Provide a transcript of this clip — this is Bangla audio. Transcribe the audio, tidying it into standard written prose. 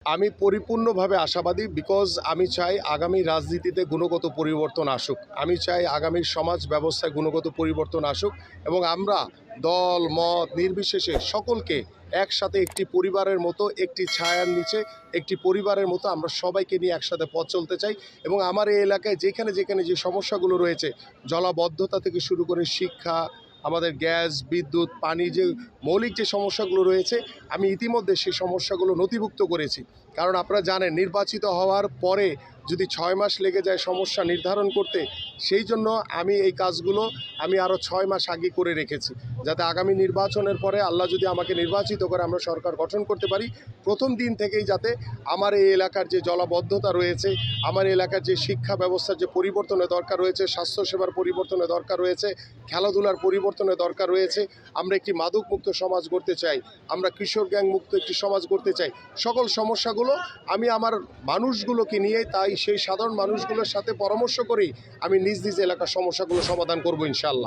আমি পরিপূর্ণভাবে আশাবাদী বিকজ আমি চাই আগামী রাজনীতিতে গুণগত পরিবর্তন আসুক। আমি চাই আগামী সমাজ ব্যবস্থায় গুণগত পরিবর্তন আসুক এবং আমরা দল মত নির্বিশেষে সকলকে একসাথে একটি পরিবারের মতো একটি ছায়ার নিচে একটি পরিবারের মতো আমরা সবাইকে নিয়ে একসাথে পথ চলতে চাই এবং আমার এই এলাকায় যেখানে যেখানে যে সমস্যাগুলো রয়েছে জলাবদ্ধতা থেকে শুরু করে শিক্ষা, আমাদের গ্যাস, বিদ্যুৎ, পানি যে মৌলিক যে সমস্যাগুলো রয়েছে আমি ইতিমধ্যে সেই সমস্যাগুলো নথিভুক্ত করেছি। কারণ আপনারা জানেন নির্বাচিত হওয়ার পরে যদি ৬ মাস লেগে যায় সমস্যা নির্ধারণ করতে, সেই জন্য আমি এই কাজগুলো আমি আরও ৬ মাস আগে করে রেখেছি। যাতে আগামী নির্বাচনের পরে আল্লাহ যদি আমাকে নির্বাচিত করে আমরা সরকার গঠন করতে পারি, প্রথম দিন থেকেই যাতে আমার এই এলাকার যে জলাবদ্ধতা রয়েছে, আমার এলাকার যে শিক্ষা ব্যবস্থার যে পরিবর্তনের দরকার রয়েছে, স্বাস্থ্যসেবার পরিবর্তনের দরকার রয়েছে, খেলাধুলার পরিবর্তনের দরকার রয়েছে, আমরা একটি মাদকমুক্ত সমাজ গড়তে চাই, আমরা কিশোর গ্যাং মুক্ত একটি সমাজ গড়তে চাই। সকল সমস্যাগুলো আমি আমার মানুষগুলোকে নিয়ে তাই সেই সাধারণ মানুষগুলোর সাথে পরামর্শ করেই আমি নিজ নিজ এলাকার সমস্যাগুলো সমাধান করব ইনশাআল্লাহ।